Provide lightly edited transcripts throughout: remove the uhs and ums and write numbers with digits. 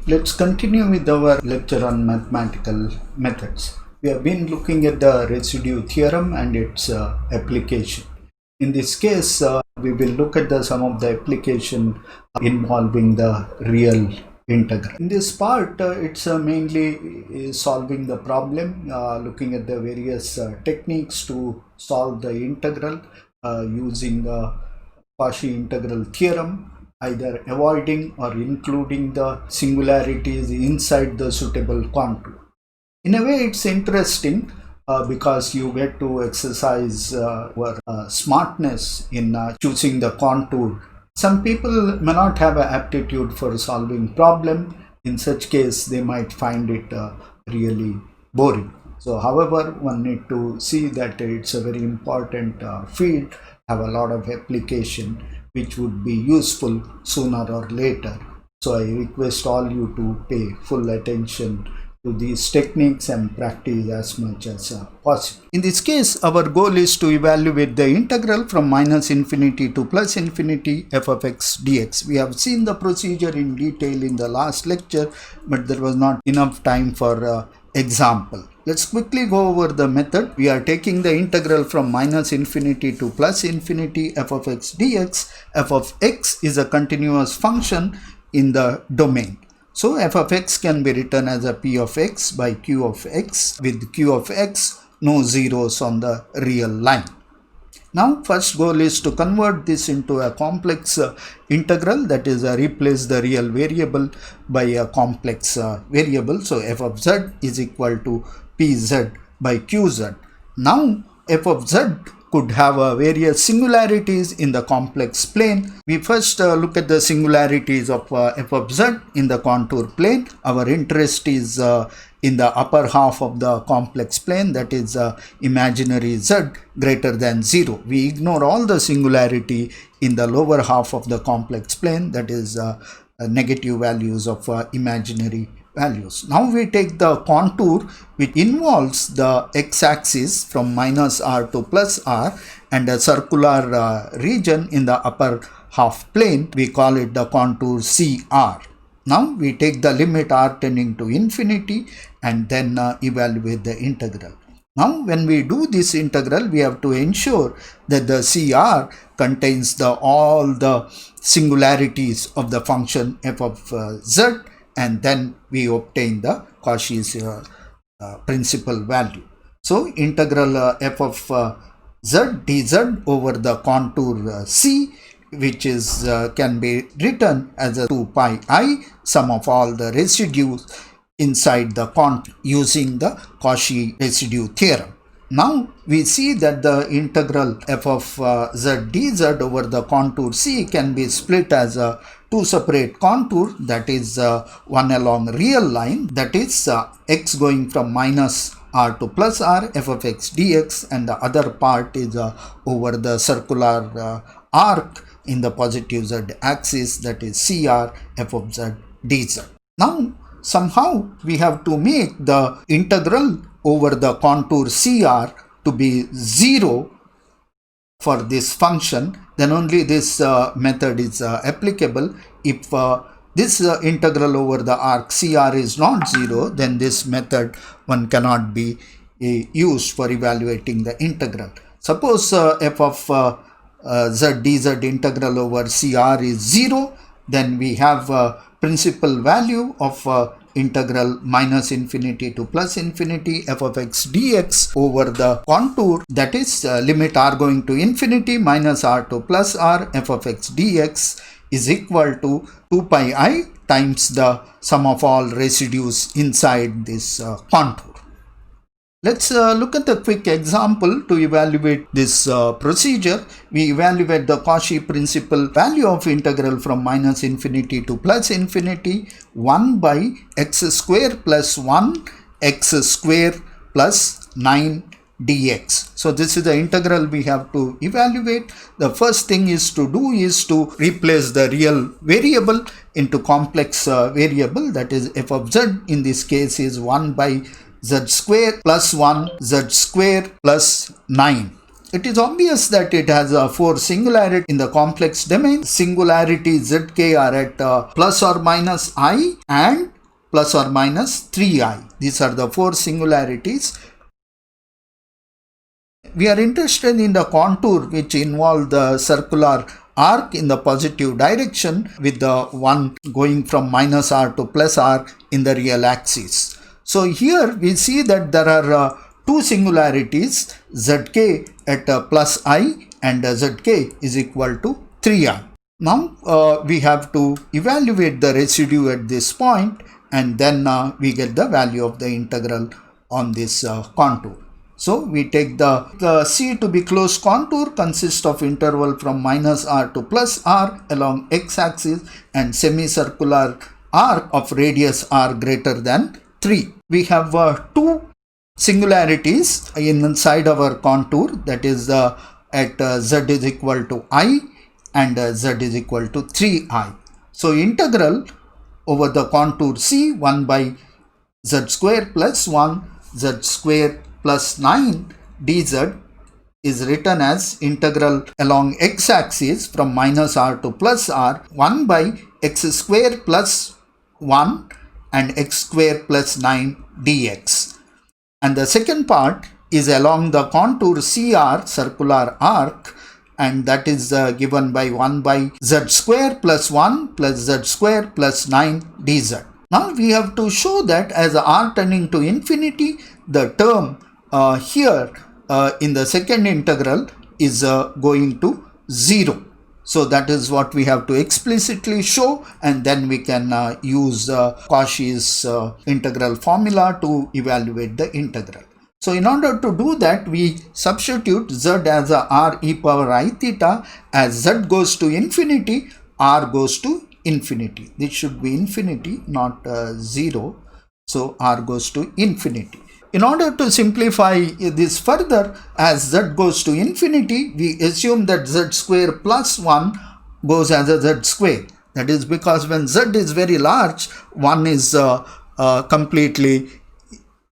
Let's continue with our lecture on mathematical methods. We have been looking at the residue theorem and its application. In this case, we will look at some of the application involving the real integral. In this part, it's mainly solving the problem, looking at the various techniques to solve the integral using the Cauchy integral theorem, either avoiding or including the singularities inside the suitable contour. In a way, it's interesting because you get to exercise your smartness in choosing the contour. Some people may not have an aptitude for solving problem. In such case, they might find it really boring. So, however, one need to see that it's a very important field, have a lot of application which would be useful sooner or later. So I request all you to pay full attention to these techniques and practice as much as possible. In this case, our goal is to evaluate the integral from minus infinity to plus infinity f of x dx. We have seen the procedure in detail in the last lecture, but there was not enough time for example. Let's quickly go over the method. We are taking the integral from minus infinity to plus infinity f of x dx. F of x is a continuous function in the domain. So f of x can be written as a p of x by q of x, with q of x no zeros on the real line. Now first goal is to convert this into a complex integral, that is replace the real variable by a complex variable. So f of z is equal to pz by qz. Now f of z could have various singularities in the complex plane. We first look at the singularities of f of z in the contour plane. Our interest is in the upper half of the complex plane, that is imaginary z greater than 0. We ignore all the singularity in the lower half of the complex plane, that is negative values of imaginary values. Now we take the contour which involves the x-axis from minus r to plus r and a circular region in the upper half plane. We call it the contour CR. Now we take the limit r tending to infinity and then evaluate the integral. Now when we do this integral, we have to ensure that the CR contains all the singularities of the function f of z, and then we obtain the Cauchy's principal value. So integral f of z dz over the contour C, which is can be written as a 2 pi I sum of all the residues inside the contour using the Cauchy residue theorem. Now we see that the integral f of z dz over the contour C can be split as two separate contour, that is one along real line, that is x going from minus r to plus r f of x dx, and the other part is over the circular arc in the positive z axis, that is CR f of z dz. Now somehow we have to make the integral over the contour CR to be 0 for this function, then only this method is applicable. If this integral over the arc CR is not 0, then this method one cannot be used for evaluating the integral. Suppose f of z dz integral over CR is 0, then we have principal value of integral minus infinity to plus infinity f of x dx over the contour, that is limit r going to infinity minus r to plus r f of x dx is equal to 2 pi I times the sum of all residues inside this contour. Let's look at a quick example to evaluate this procedure. We evaluate the Cauchy principal value of integral from minus infinity to plus infinity 1 by x square plus 1 x square plus 9 dx. So this is the integral we have to evaluate. The first thing is to do is to replace the real variable into complex variable, that is f of z in this case is 1 by z square plus 1 z square plus 9. It is obvious that it has a 4 singularity in the complex domain. Singularity zk are at plus or minus I, and plus or minus 3i. These are the 4 singularities. We are interested in the contour which involve the circular arc in the positive direction with the one going from minus r to plus r in the real axis. So here we see that there are two singularities, zk at plus I and zk is equal to 3i. Now we have to evaluate the residue at this point, and then we get the value of the integral on this contour. So we take the C to be closed contour consists of interval from minus r to plus r along x-axis and semicircular arc of radius r greater than 3. We have two singularities inside our contour, that is at z is equal to I and z is equal to 3i. So integral over the contour C 1 by z square plus 1 z square plus 9 dz is written as integral along x-axis from minus r to plus r 1 by x square plus 1 and x square plus 9 dx. And the second part is along the contour CR circular arc, and that is given by 1 by z square plus 1 plus z square plus 9 dz. Now we have to show that as r tending to infinity, the term here in the second integral is going to 0. So that is what we have to explicitly show, and then we can use Cauchy's integral formula to evaluate the integral. So in order to do that, we substitute z as a r e power I theta. As z goes to infinity, r goes to infinity. This should be infinity, not 0. So r goes to infinity. In order to simplify this further, as z goes to infinity, we assume that z square plus 1 goes as a z square. That is because when z is very large, 1 is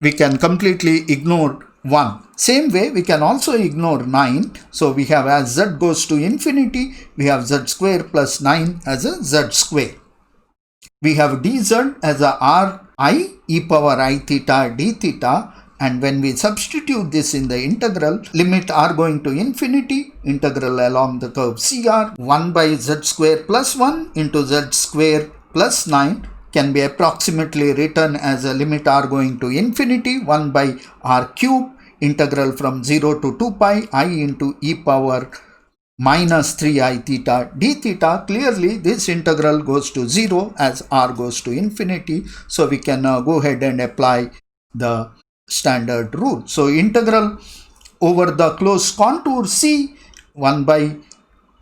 we can completely ignore 1. Same way, we can also ignore 9. So we have as z goes to infinity, we have z square plus 9 as a z square. We have dz as a r I e power I theta d theta, and when we substitute this in the integral, limit r going to infinity, integral along the curve CR, 1 by z square plus 1 into z square plus 9 can be approximately written as a limit r going to infinity, 1 by r cube, integral from 0 to 2 pi I into e power minus 3i theta d theta. Clearly this integral goes to 0 as r goes to infinity, so we can go ahead and apply the standard rule. So integral over the closed contour C 1 by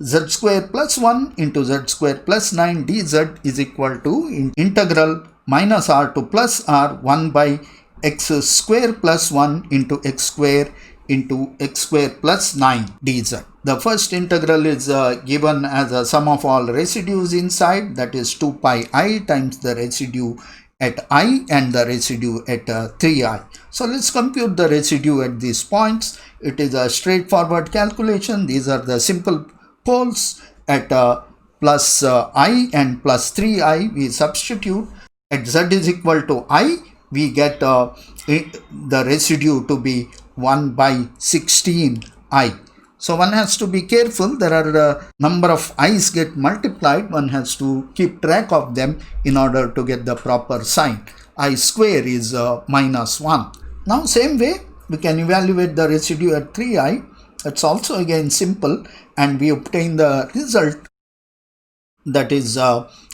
z square plus 1 into z square plus 9 dz is equal to integral minus r to plus r 1 by x square plus 1 into x square plus 9 dz. The first integral is given as a sum of all residues inside, that is 2 pi I times the residue at I and the residue at 3i. So let's compute the residue at these points. It is a straightforward calculation. These are the simple poles at plus I and plus 3i. We substitute at z is equal to I. We get the residue to be 1 by 16i. So one has to be careful. There are a number of i's get multiplied. One has to keep track of them in order to get the proper sign. I square is minus 1. Now same way we can evaluate the residue at 3i. It's also again simple, and we obtain the result, that is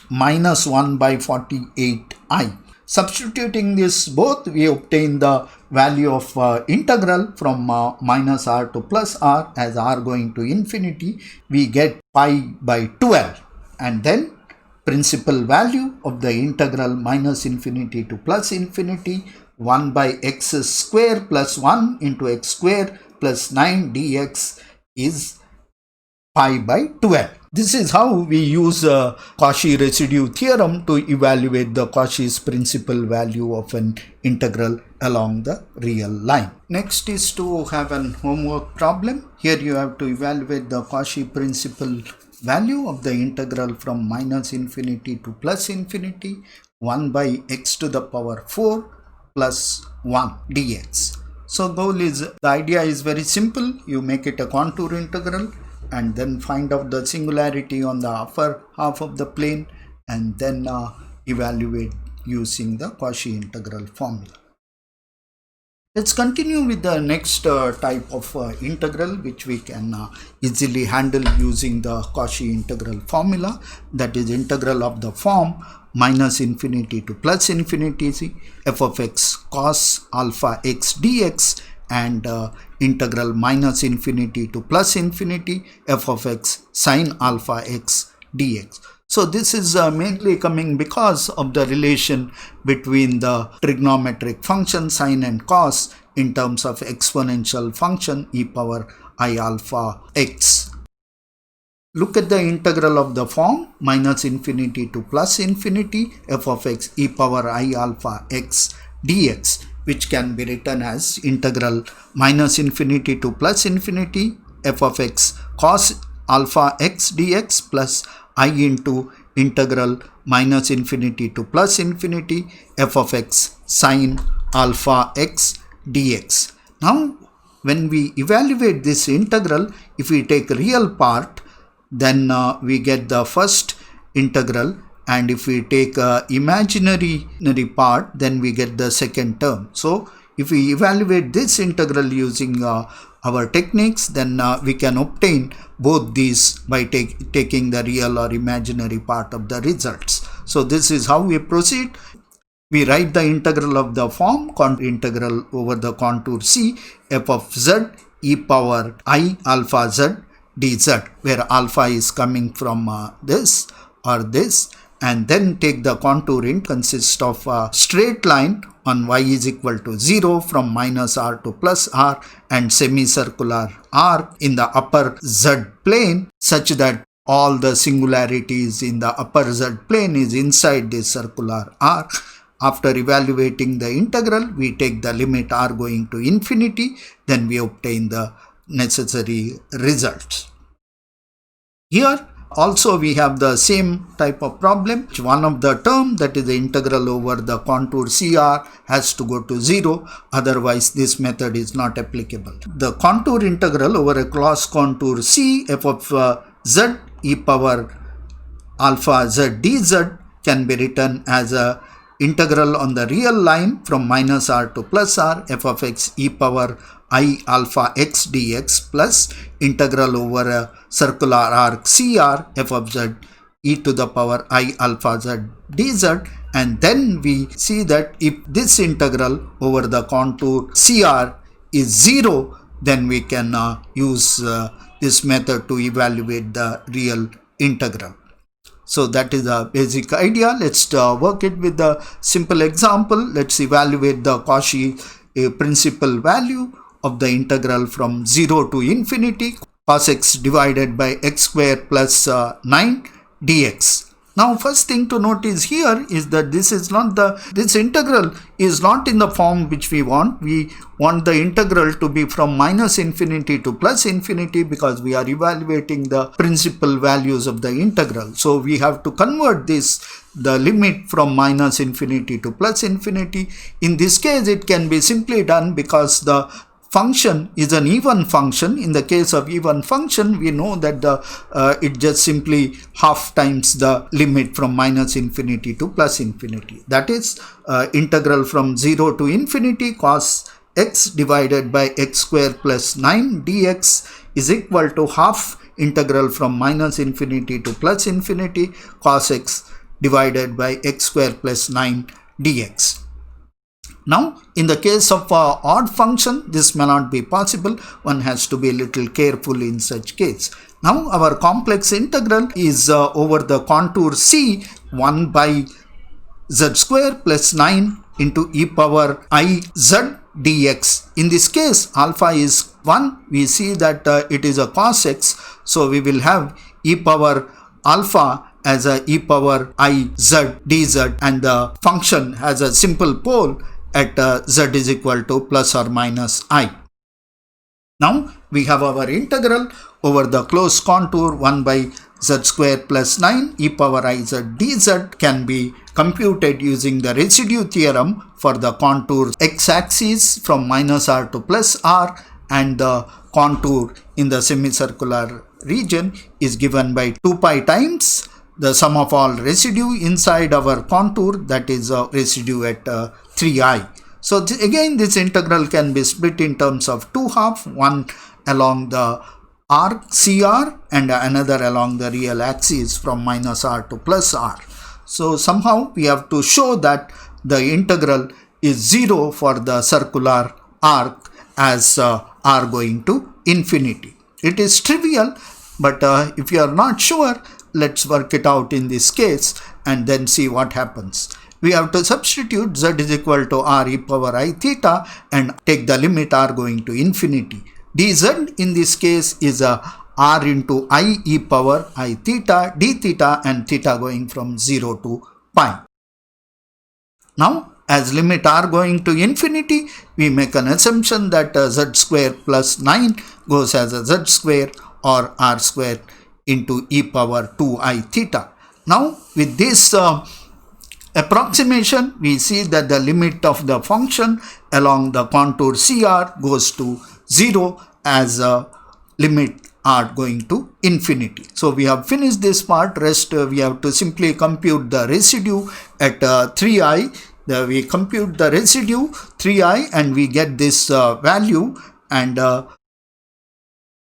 minus 1 by 48i. Substituting this both, we obtain the value of integral from minus r to plus r. As r going to infinity, we get pi by 12, and then principal value of the integral minus infinity to plus infinity, 1 by x square plus 1 into x square plus 9 dx is pi by 12. This is how we use Cauchy residue theorem to evaluate the Cauchy's principal value of an integral along the real line. Next is to have an homework problem. Here you have to evaluate the Cauchy principal value of the integral from minus infinity to plus infinity 1 by x to the power 4 plus 1 dx. So the idea is very simple. You make it a contour integral and then find out the singularity on the upper half of the plane and then evaluate using the Cauchy integral formula. Let's continue with the next type of integral which we can easily handle using the Cauchy integral formula, that is integral of the form minus infinity to plus infinity f of x cos alpha x dx and integral minus infinity to plus infinity f of x sin alpha x dx. So this is mainly coming because of the relation between the trigonometric function sine and cos in terms of exponential function e power I alpha x. Look at the integral of the form minus infinity to plus infinity f of x e power I alpha x dx, which can be written as integral minus infinity to plus infinity f of x cos alpha x dx plus I into integral minus infinity to plus infinity f of x sin alpha x dx. Now when we evaluate this integral, if we take real part, then we get the first integral, and if we take imaginary part, then we get the second term. So if we evaluate this integral using our techniques, then we can obtain both these by taking the real or imaginary part of the results. So this is how we proceed. We write the integral of the form integral over the contour C f of z e power I alpha z dz, where alpha is coming from this or this, and then take the contouring consists of a straight line on y is equal to 0 from minus r to plus r and semicircular arc in the upper z plane such that all the singularities in the upper z plane is inside this circular arc. After evaluating the integral, we take the limit r going to infinity, then we obtain the necessary results. Here also we have the same type of problem. One of the term, that is the integral over the contour CR, has to go to 0, otherwise this method is not applicable. The contour integral over a closed contour C f of z e power alpha z dz can be written as a integral on the real line from minus r to plus r f of x e power I alpha x dx plus integral over a circular arc CR f of z e to the power I alpha z dz, and then we see that if this integral over the contour CR is 0, then we can use this method to evaluate the real integral. So that is the basic idea. Let's work it with the simple example. Let's evaluate the Cauchy principal value of the integral from 0 to infinity cos x divided by x square plus 9 dx. Now first thing to notice here is that this integral is not in the form which we want. We want the integral to be from minus infinity to plus infinity because we are evaluating the principal values of the integral. So we have to convert the limit from minus infinity to plus infinity. In this case it can be simply done because the function is an even function. In the case of even function, we know that it just simply half times the limit from minus infinity to plus infinity. That is integral from 0 to infinity cos x divided by x square plus 9 dx is equal to half integral from minus infinity to plus infinity cos x divided by x square plus 9 dx. Now, in the case of odd function, this may not be possible. One has to be a little careful in such case. Now, our complex integral is over the contour C 1 by z square plus 9 into e power I z dx. In this case, alpha is 1. We see that it is a cos x. So, we will have e power alpha as a e power I z dz, and the function has a simple pole at z is equal to plus or minus I. Now we have our integral over the closed contour 1 by z square plus 9 e power I z dz can be computed using the residue theorem for the contour x-axis from minus r to plus r, and the contour in the semicircular region is given by 2 pi times the sum of all residue inside our contour, that is residue at 3i. So again, this integral can be split in terms of two halves, one along the arc CR and another along the real axis from minus r to plus r. So somehow we have to show that the integral is 0 for the circular arc as r going to infinity. It is trivial, but if you are not sure, let's work it out in this case and then see what happens. We have to substitute z is equal to r e power I theta and take the limit r going to infinity. Dz in this case is r into I e power I theta d theta, and theta going from 0 to pi. Now, as limit r going to infinity, we make an assumption that z square plus 9 goes as a z square or r square into e power 2i theta. Now, with this approximation, we see that the limit of the function along the contour CR goes to 0 as a limit r going to infinity. So we have finished this part. Rest we have to simply compute the residue at 3i. We compute the residue 3i and we get this value, and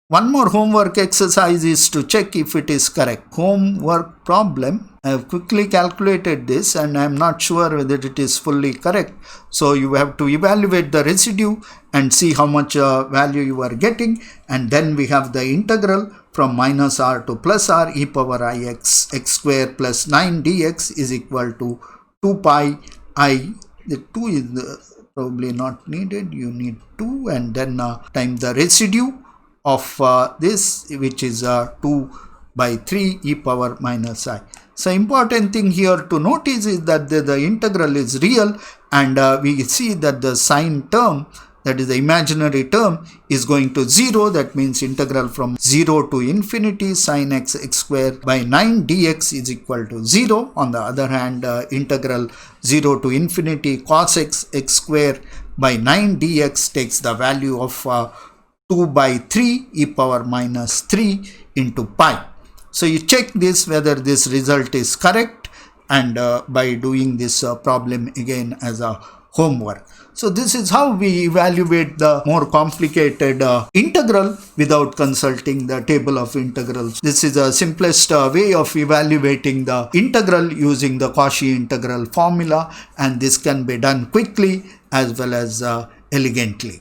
one more homework exercise is to check if it is correct. Homework problem. I have quickly calculated this and I am not sure whether it is fully correct. So you have to evaluate the residue and see how much value you are getting, and then we have the integral from minus r to plus r e power I x square plus 9 dx is equal to 2 pi I. The 2 is probably not needed. You need 2 and then times the residue of this, which is 2 by 3 e power minus I. So important thing here to notice is that the integral is real, and we see that the sine term, that is the imaginary term, is going to 0. That means integral from 0 to infinity sine x square by 9 dx is equal to 0. On the other hand, integral 0 to infinity cos x square by 9 dx takes the value of 2 by 3 e power minus 3 into pi. So you check this whether this result is correct, and by doing this problem again as a homework. So this is how we evaluate the more complicated integral without consulting the table of integrals. This is the simplest way of evaluating the integral using the Cauchy integral formula, and this can be done quickly as well as elegantly.